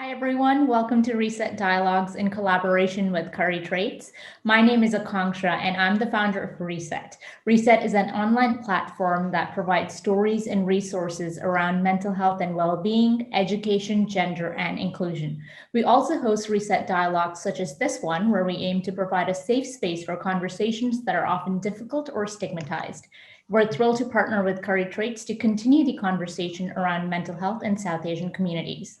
Hi, everyone. Welcome to Reset Dialogues in collaboration with CurryTraits. My name is Akanksha, and I'm the founder of Reset. Reset is an online platform that provides stories and resources around mental health and well-being, education, gender, and inclusion. We also host Reset Dialogues such as this one, where we aim to provide a safe space for conversations that are often difficult or stigmatized. We're thrilled to partner with CurryTraits to continue the conversation around mental health in South Asian communities.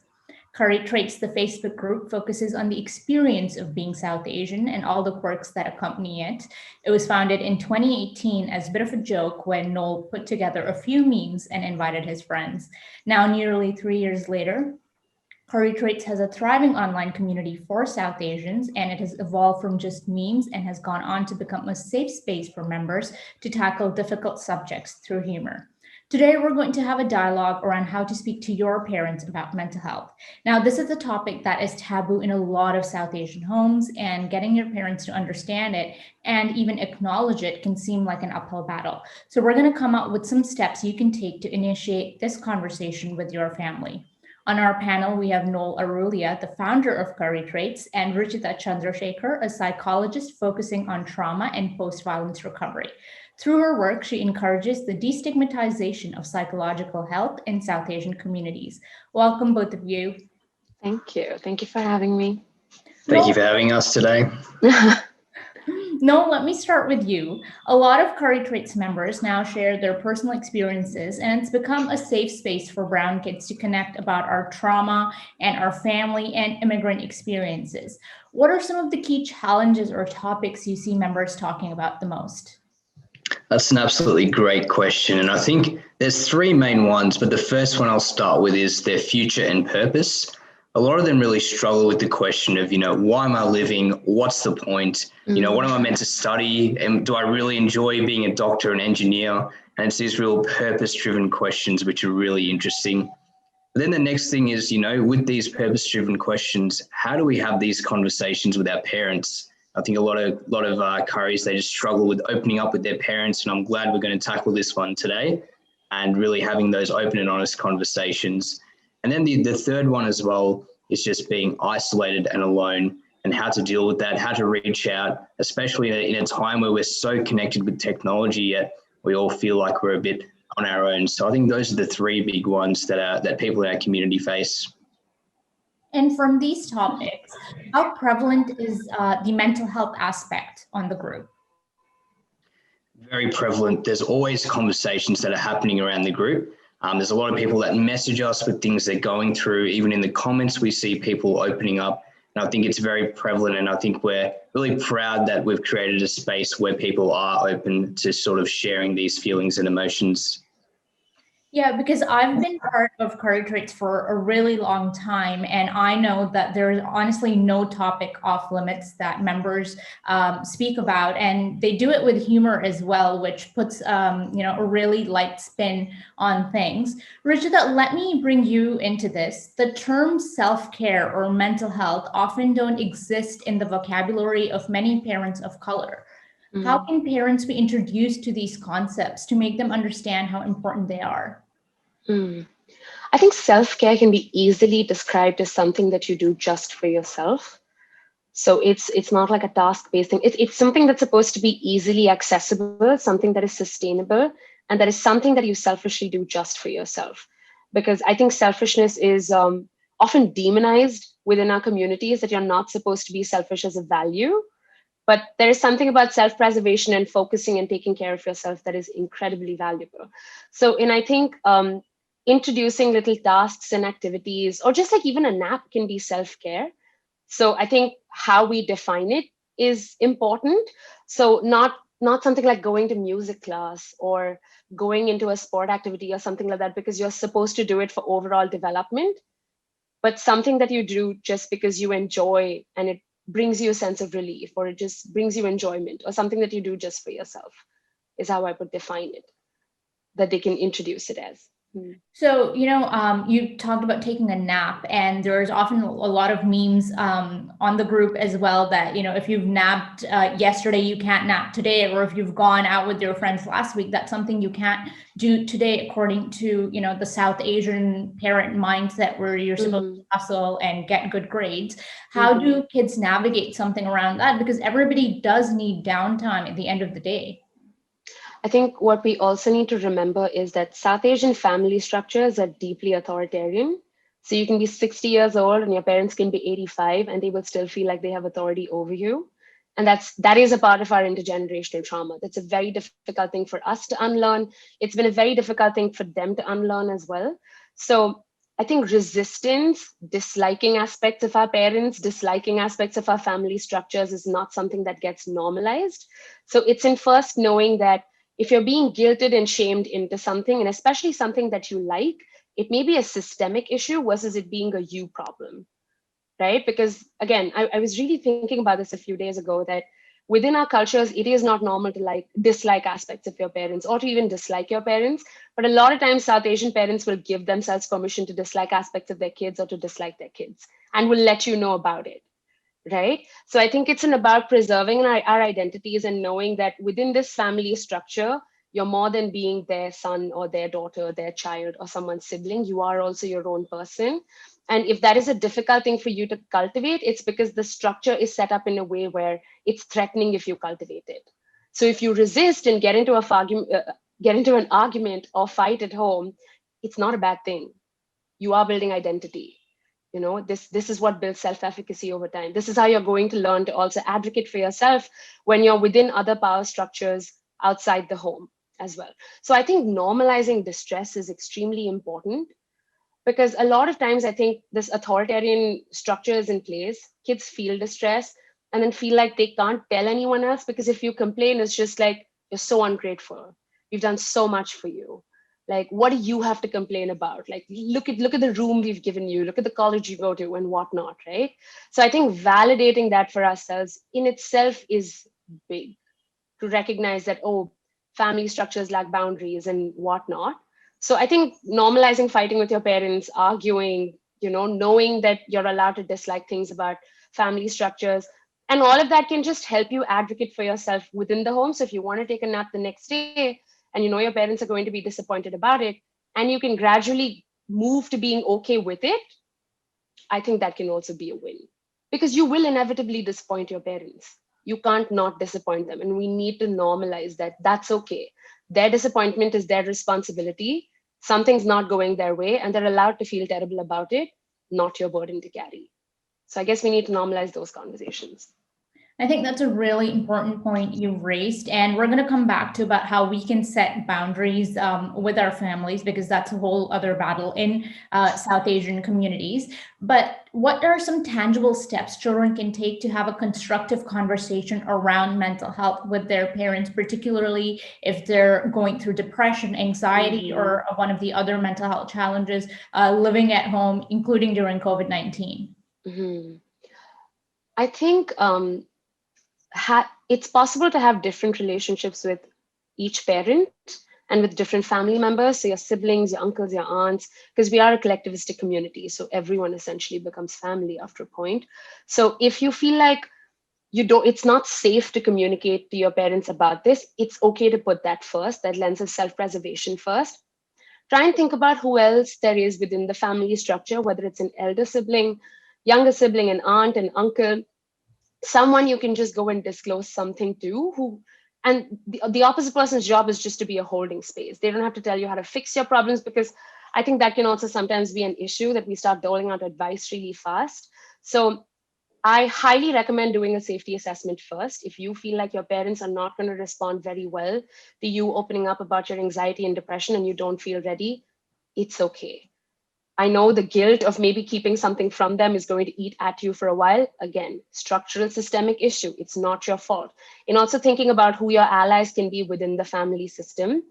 CurryTraits, the Facebook group, focuses on the experience of being South Asian and all the quirks that accompany it. It was founded in 2018 as a bit of a joke when Noel put together a few memes and invited his friends. Now, nearly 3 years later, CurryTraits has a thriving online community for South Asians, and it has evolved from just memes and has gone on to become a safe space for members to tackle difficult subjects through humor. Today, we're going to have a dialogue around how to speak to your parents about mental health. Now, this is a topic that is taboo in a lot of South Asian homes, and getting your parents to understand it and even acknowledge it can seem like an uphill battle. So, we're going to come up with some steps you can take to initiate this conversation with your family. On our panel, we have Noel Arulia, the founder of CurryTraits, and Ruchita Chandrasekhar, a psychologist focusing on trauma and post-violence recovery. Through her work, she encourages the destigmatization of psychological health in South Asian communities. Welcome, both of you. Thank you. Thank you for having me. Thank you for having us today. No, let me start with you. A lot of CurryTraits members now share their personal experiences, and it's become a safe space for brown kids to connect about our trauma and our family and immigrant experiences. What are some of the key challenges or topics you see members talking about the most? That's an absolutely great question. And I think there's three main ones, but the first one I'll start with is their future and purpose. A lot of them really struggle with the question of, why am I living? What's the point? What am I meant to study? And do I really enjoy being a doctor and engineer? And it's these real purpose-driven questions, which are really interesting. But then the next thing is, with these purpose-driven questions, how do we have these conversations with our parents? I think a lot of curries, they just struggle with opening up with their parents. And I'm glad we're going to tackle this one today and really having those open and honest conversations. And then the third one as well is just being isolated and alone and how to deal with that, how to reach out, especially in a time where we're so connected with technology, yet we all feel like we're a bit on our own. So I think those are the three big ones that people in our community face. And from these topics, how prevalent is the mental health aspect on the group? Very prevalent. There's always conversations that are happening around the group. There's a lot of people that message us with things they're going through. Even in the comments, we see people opening up. And I think it's very prevalent. And I think we're really proud that we've created a space where people are open to sort of sharing these feelings and emotions. Yeah, because I've been part of CurryTraits for a really long time, and I know that there's honestly no topic off limits that members speak about, and they do it with humor as well, which puts a really light spin on things. Ruchita, let me bring you into this. The terms self-care or mental health often don't exist in the vocabulary of many parents of color. How can parents be introduced to these concepts to make them understand how important they are? I think self-care can be easily described as something that you do just for yourself. So it's not like a task-based thing. It's something that's supposed to be easily accessible, something that is sustainable, and that is something that you selfishly do just for yourself. Because I think selfishness is often demonized within our communities, that you're not supposed to be selfish as a value. But there is something about self-preservation and focusing and taking care of yourself that is incredibly valuable. So, and I think introducing little tasks and activities, or just like even a nap, can be self-care. So I think how we define it is important. So not something like going to music class or going into a sport activity or something like that, because you're supposed to do it for overall development, but something that you do just because you enjoy and it brings you a sense of relief, or it just brings you enjoyment, or something that you do just for yourself, is how I would define it, that they can introduce it as. So, you talked about taking a nap, and there's often a lot of memes on the group as well that, if you've napped yesterday, you can't nap today, or if you've gone out with your friends last week, that's something you can't do today, according to, the South Asian parent mindset where you're supposed to hustle and get good grades. How do kids navigate something around that? Because everybody does need downtime at the end of the day. I think what we also need to remember is that South Asian family structures are deeply authoritarian. So you can be 60 years old and your parents can be 85 and they will still feel like they have authority over you. And that is a part of our intergenerational trauma. That's a very difficult thing for us to unlearn. It's been a very difficult thing for them to unlearn as well. So I think resistance, disliking aspects of our parents, disliking aspects of our family structures is not something that gets normalized. So it's in first knowing that if you're being guilted and shamed into something, and especially something that you like, it may be a systemic issue versus it being a you problem, right? Because again, I was really thinking about this a few days ago that within our cultures, it is not normal to dislike aspects of your parents or to even dislike your parents. But a lot of times, South Asian parents will give themselves permission to dislike aspects of their kids or to dislike their kids and will let you know about it. Right. So I think it's about preserving our identities and knowing that within this family structure, you're more than being their son or their daughter, their child or someone's sibling. You are also your own person. And if that is a difficult thing for you to cultivate, it's because the structure is set up in a way where it's threatening if you cultivate it. So if you resist and get into an argument or fight at home, it's not a bad thing. You are building identity. This is what builds self-efficacy over time. This is how you're going to learn to also advocate for yourself when you're within other power structures outside the home as well. So I think normalizing distress is extremely important, because a lot of times I think this authoritarian structure is in place. Kids feel distress and then feel like they can't tell anyone else, because if you complain, it's just like, you're so ungrateful, we've done so much for you, like what do you have to complain about? Like look at the room we've given you, look at the college you go to and whatnot, right? So I think validating that for ourselves in itself is big, to recognize that, oh, family structures lack boundaries and whatnot. So I think normalizing fighting with your parents, arguing, knowing that you're allowed to dislike things about family structures, and all of that can just help you advocate for yourself within the home. So if you want to take a nap the next day and your parents are going to be disappointed about it, and you can gradually move to being okay with it, I think that can also be a win, because you will inevitably disappoint your parents. You can't not disappoint them. And we need to normalize that that's okay. Their disappointment is their responsibility. Something's not going their way, and they're allowed to feel terrible about it, not your burden to carry. So I guess we need to normalize those conversations. I think that's a really important point you've raised. And we're going to come back to about how we can set boundaries with our families, because that's a whole other battle in South Asian communities. But what are some tangible steps children can take to have a constructive conversation around mental health with their parents, particularly if they're going through depression, anxiety, or one of the other mental health challenges living at home, including during COVID-19? I think it's possible to have different relationships with each parent and with different family members, so your siblings, your uncles, your aunts, because we are a collectivistic community, so everyone essentially becomes family after a point. So if you feel like it's not safe to communicate to your parents about this, it's okay to put that first, that lens of self-preservation first. Try and think about who else there is within the family structure, whether it's an elder sibling, younger sibling, an aunt, an uncle, someone you can just go and disclose something to, and the opposite person's job is just to be a holding space. They don't have to tell you how to fix your problems, because I think that can also sometimes be an issue, that we start doling out advice really fast. So I highly recommend doing a safety assessment first. If you feel like your parents are not going to respond very well to you opening up about your anxiety and depression and you don't feel ready, it's okay. I know the guilt of maybe keeping something from them is going to eat at you for a while. Again, structural systemic issue. It's not your fault. And also thinking about who your allies can be within the family system.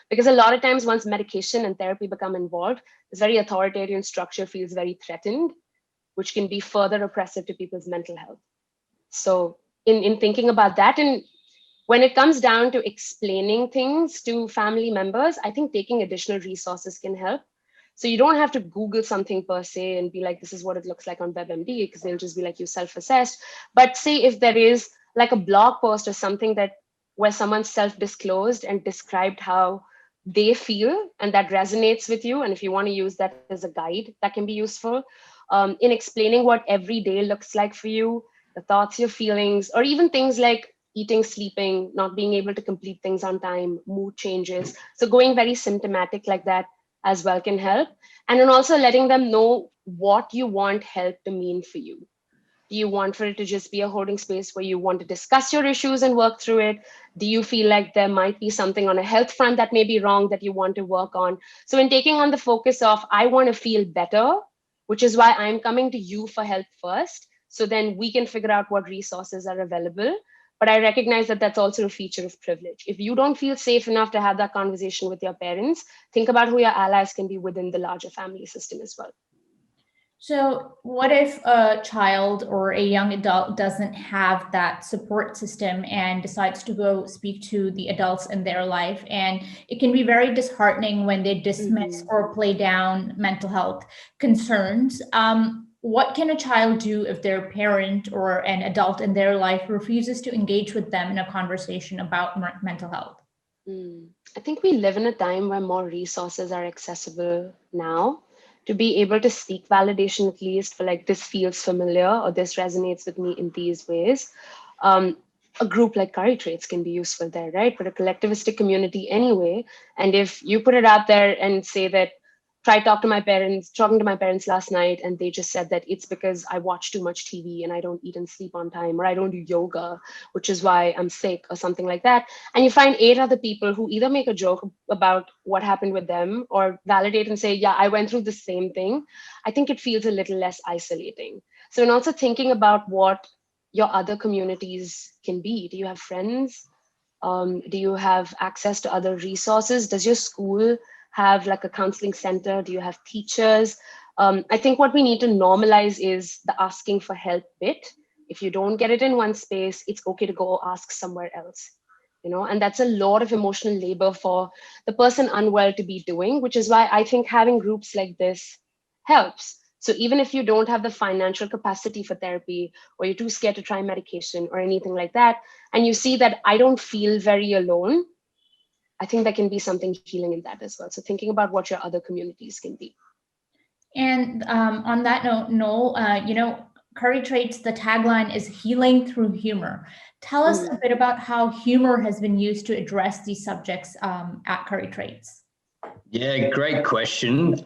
Because a lot of times once medication and therapy become involved, this very authoritarian structure feels very threatened, which can be further oppressive to people's mental health. So in thinking about that, and When it comes down to explaining things to family members, I think taking additional resources can help. So you don't have to Google something per se and be like, this is what it looks like on WebMD, because they'll just be like, you self-assessed. But say if there is like a blog post or something that where someone self-disclosed and described how they feel and that resonates with you, and if you want to use that as a guide, that can be useful in explaining what every day looks like for you, the thoughts, your feelings, or even things like eating, sleeping, not being able to complete things on time, mood changes. So going very symptomatic like that as well can help. And then also letting them know what you want help to mean for you. Do you want for it to just be a holding space where you want to discuss your issues and work through it? Do you feel like there might be something on a health front that may be wrong that you want to work on? So in taking on the focus of, I want to feel better, which is why I'm coming to you for help first. So then we can figure out what resources are available. But I recognize that that's also a feature of privilege. If you don't feel safe enough to have that conversation with your parents, think about who your allies can be within the larger family system as well. So what if a child or a young adult doesn't have that support system and decides to go speak to the adults in their life? And it can be very disheartening when they dismiss or play down mental health concerns. What can a child do if their parent or an adult in their life refuses to engage with them in a conversation about mental health? I think we live in a time where more resources are accessible now to be able to seek validation, at least for like, this feels familiar or this resonates with me in these ways. A group like CurryTraits can be useful there, right? But a collectivistic community anyway. And if you put it out there and say that, talking to my parents last night, and they just said that it's because I watch too much TV and I don't eat and sleep on time, or I don't do yoga, which is why I'm sick, or something like that. And you find 8 other people who either make a joke about what happened with them or validate and say, yeah, I went through the same thing. I think it feels a little less isolating. So, and also thinking about what your other communities can be. Do you have friends? Do you have access to other resources? Does your school have like a counseling center? Do you have teachers? I think what we need to normalize is the asking for help bit. If you don't get it in one space, it's okay to go ask somewhere else. And that's a lot of emotional labor for the person unwell to be doing, which is why I think having groups like this helps. So even if you don't have the financial capacity for therapy, or you're too scared to try medication or anything like that, and you see that I don't feel very alone, I think there can be something healing in that as well. So thinking about what your other communities can be. And on that note, Noel, CurryTraits, the tagline is healing through humor. Tell us a bit about how humor has been used to address these subjects at CurryTraits. Yeah, great question.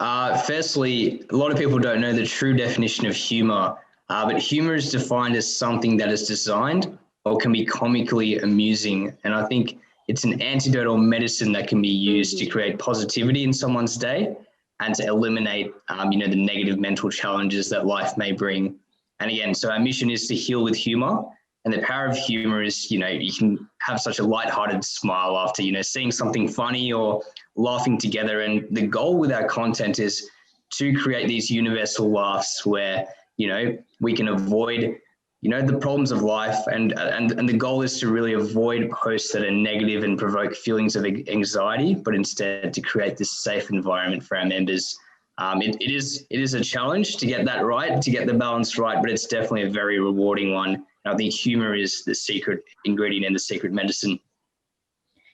Firstly, a lot of people don't know the true definition of humor, but humor is defined as something that is designed or can be comically amusing. And I think it's an antidote or medicine that can be used to create positivity in someone's day and to eliminate, the negative mental challenges that life may bring. And again, so our mission is to heal with humor. And the power of humor is, you can have such a lighthearted smile after, seeing something funny or laughing together. And the goal with our content is to create these universal laughs where, we can avoid, the problems of life. And the goal is to really avoid posts that are negative and provoke feelings of anxiety, but instead to create this safe environment for our members. It is a challenge to get that right, to get the balance right, but it's definitely a very rewarding one. I think humor is the secret ingredient and the secret medicine.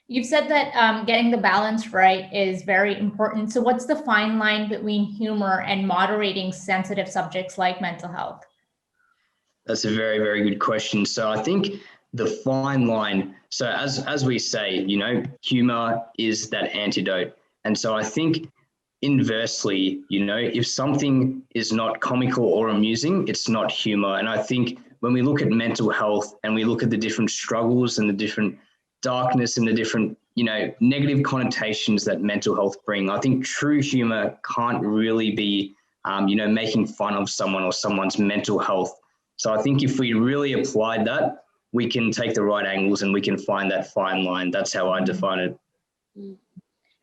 You've said that getting the balance right is very important. So what's the fine line between humor and moderating sensitive subjects like mental health? That's a very, very good question. So I think the fine line, so as we say, humor is that antidote. And so I think inversely, if something is not comical or amusing, it's not humor. And I think when we look at mental health and we look at the different struggles and the different darkness and the different, negative connotations that mental health bring, I think true humor can't really be, making fun of someone or someone's mental health. So I think if we really applied that, we can take the right angles and we can find that fine line. That's how I define it.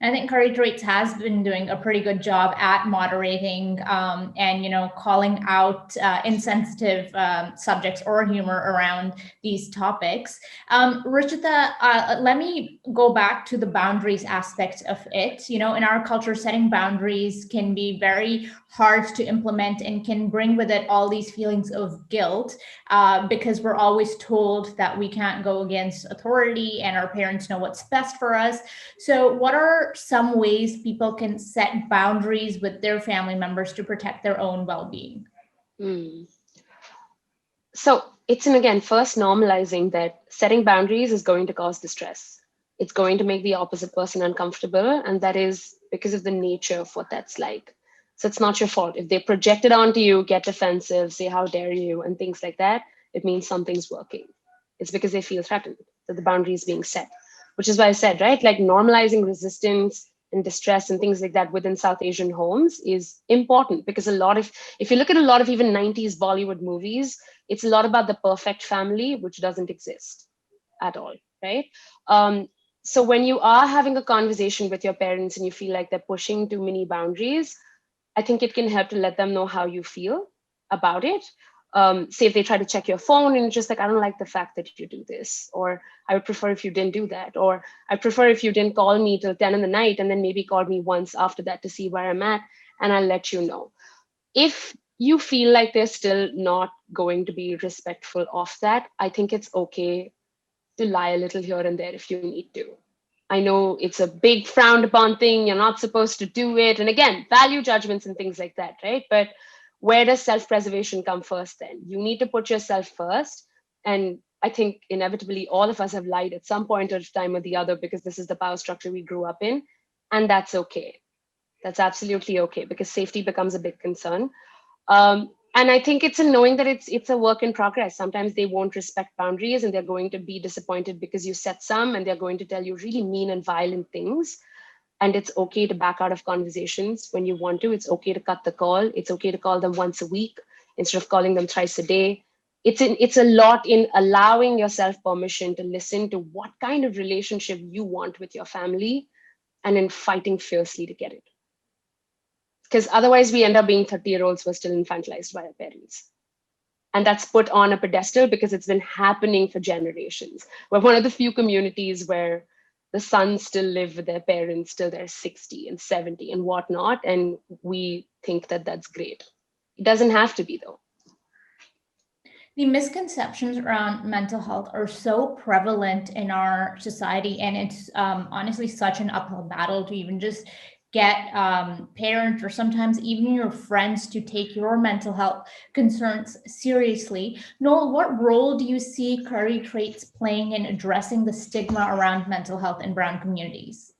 I think CurryTraits has been doing a pretty good job at moderating and, calling out insensitive subjects or humor around these topics. Ruchita, let me go back to the boundaries aspect of it. In our culture, setting boundaries can be very hard to implement and can bring with it all these feelings of guilt because we're always told that we can't go against authority and our parents know what's best for us. So what are some ways people can set boundaries with their family members to protect their own well-being? So it's again, first normalizing that setting boundaries is going to cause distress. It's going to make the opposite person uncomfortable. And that is because of the nature of what that's like. So it's not your fault. If they project it onto you, get defensive, say, how dare you, and things like that, it means something's working. It's because they feel threatened, that the boundary is being set, which is why I said, right? Like normalizing resistance and distress and things like that within South Asian homes is important because if you look at a lot of even 90s Bollywood movies, it's a lot about the perfect family, which doesn't exist at all, right? So when you are having a conversation with your parents and you feel like they're pushing too many boundaries, I think it can help to let them know how you feel about it. Say if they try to check your phone and just like, I don't like the fact that you do this, or I would prefer if you didn't do that, or I prefer if you didn't call me till 10 in the night and then maybe call me once after that to see where I'm at, and I'll let you know. If you feel like they're still not going to be respectful of that, I think it's okay to lie a little here and there if you need to. I know it's a big frowned upon thing. You're not supposed to do it. And again, value judgments and things like that, right? But where does self-preservation come first then? You need to put yourself first. And I think inevitably all of us have lied at some point of time or the other because this is the power structure we grew up in. And that's okay. That's absolutely okay because safety becomes a big concern. And I think it's a knowing that it's a work in progress. Sometimes they won't respect boundaries and they're going to be disappointed because you set some and they're going to tell you really mean and violent things. And it's okay to back out of conversations when you want to. It's okay to cut the call. It's okay to call them once a week instead of calling them thrice a day. It's a lot in allowing yourself permission to listen to what kind of relationship you want with your family and in fighting fiercely to get it. Because otherwise we end up being 30-year-olds who are still infantilized by our parents. And that's put on a pedestal because it's been happening for generations. We're one of the few communities where the sons still live with their parents till they're 60 and 70 and whatnot. And we think that that's great. It doesn't have to be though. The misconceptions around mental health are so prevalent in our society, and it's honestly such an uphill battle to even just get parents or sometimes even your friends to take your mental health concerns seriously. Noel, what role do you see CurryTraits playing in addressing the stigma around mental health in Brown communities?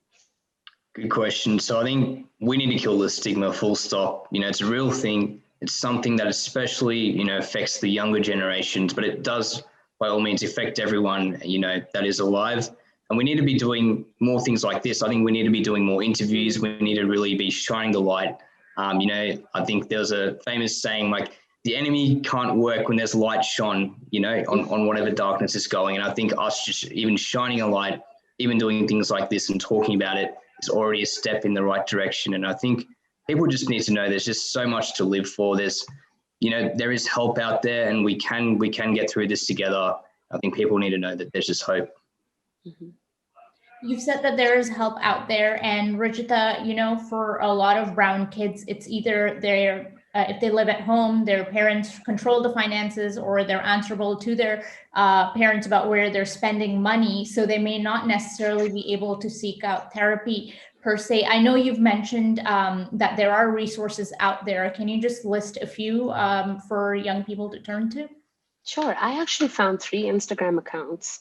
Good question. So I think we need to kill the stigma, full stop. It's a real thing. It's something that especially, affects the younger generations, but it does by all means affect everyone, that is alive. And we need to be doing more things like this. I think we need to be doing more interviews. We need to really be shining the light. I think there's a famous saying like, the enemy can't work when there's light shone, on whatever darkness is going. And I think us just even shining a light, even doing things like this and talking about it is already a step in the right direction. And I think people just need to know there's just so much to live for. There is help out there and we can get through this together. I think people need to know that there's just hope. Mm-hmm. You've said that there is help out there, and Ruchita, for a lot of Brown kids, it's either if they live at home, their parents control the finances, or they're answerable to their parents about where they're spending money. So they may not necessarily be able to seek out therapy per se. I know you've mentioned that there are resources out there. Can you just list a few for young people to turn to? Sure. I actually found 3 Instagram accounts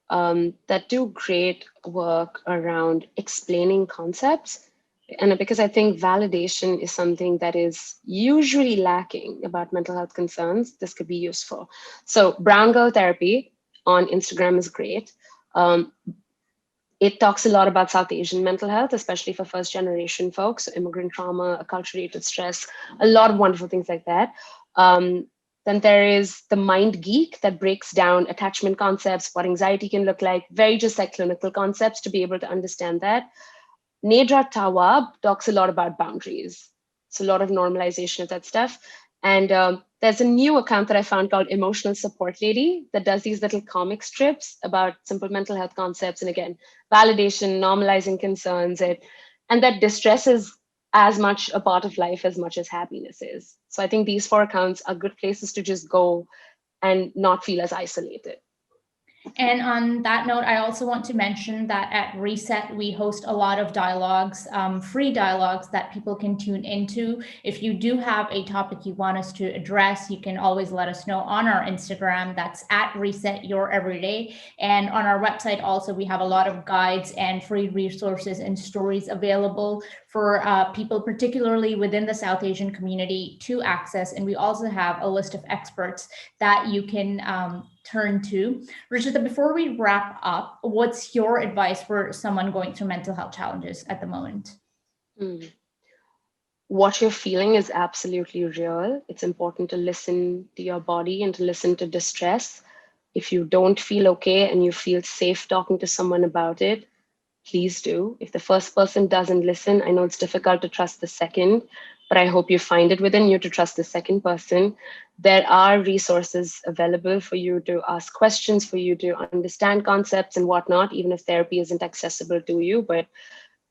that do great work around explaining concepts. And because I think validation is something that is usually lacking about mental health concerns, this could be useful. So Brown Girl Therapy on Instagram is great. It talks a lot about South Asian mental health, especially for first generation folks, so immigrant trauma, acculturated stress, a lot of wonderful things like that. Then there is the Mind Geek that breaks down attachment concepts, what anxiety can look like, very just like clinical concepts to be able to understand that. Nedra Tawwab talks a lot about boundaries. So a lot of normalization of that stuff. And there's a new account that I found called Emotional Support Lady that does these little comic strips about simple mental health concepts. And again, validation, normalizing concerns, and that distress is as much a part of life as much as happiness is. So I think these 4 accounts are good places to just go and not feel as isolated. And on that note, I also want to mention that at Reset, we host a lot of dialogues, free dialogues that people can tune into. If you do have a topic you want us to address, you can always let us know on our Instagram. That's at Reset Your Everyday. And on our website also, we have a lot of guides and free resources and stories available for people, particularly within the South Asian community, to access. And we also have a list of experts that you can turn to. Rishita, before we wrap up, what's your advice for someone going through mental health challenges at the moment? What you're feeling is absolutely real. It's important to listen to your body and to listen to distress. If you don't feel okay and you feel safe talking to someone about it, please do. If the first person doesn't listen, I know it's difficult to trust the second, but I hope you find it within you to trust the second person. There are resources available for you to ask questions, for you to understand concepts and whatnot, even if therapy isn't accessible to you. But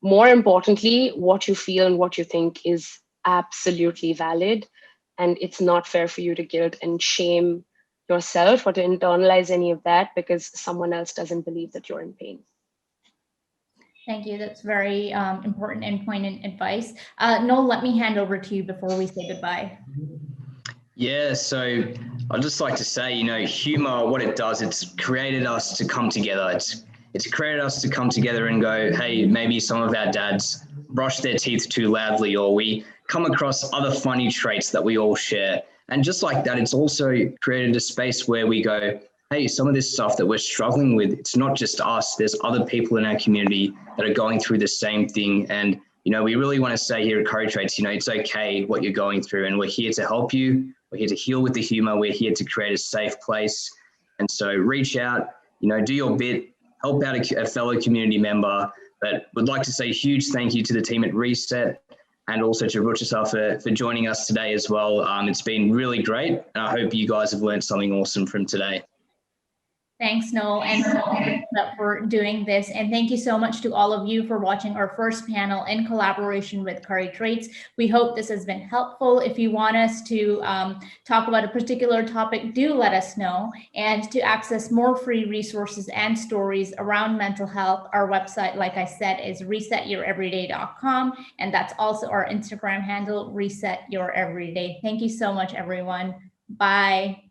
more importantly, what you feel and what you think is absolutely valid. And it's not fair for you to guilt and shame yourself or to internalize any of that because someone else doesn't believe that you're in pain. Thank you. That's very important and poignant advice. Noel, let me hand over to you before we say goodbye. Yeah, so I'd just like to say, humor, what it does, it's created us to come together. It's created us to come together and go, hey, maybe some of our dads brush their teeth too loudly, or we come across other funny traits that we all share. And just like that, it's also created a space where we go, hey, some of this stuff that we're struggling with, it's not just us. There's other people in our community that are going through the same thing. And, we really want to say here at CurryTraits, it's okay what you're going through, and we're here to help you. We're here to heal with the humor. We're here to create a safe place. And so reach out, do your bit, help out a fellow community member. But would like to say a huge thank you to the team at Reset and also to Ruchita for joining us today as well. It's been really great. And I hope you guys have learned something awesome from today. Thanks, Noel, and for doing this. And thank you so much to all of you for watching our first panel in collaboration with CurryTraits. We hope this has been helpful. If you want us to talk about a particular topic, do let us know. And to access more free resources and stories around mental health, our website, like I said, is resetyoureveryday.com. And that's also our Instagram handle, Reset Your Everyday. Thank you so much, everyone. Bye.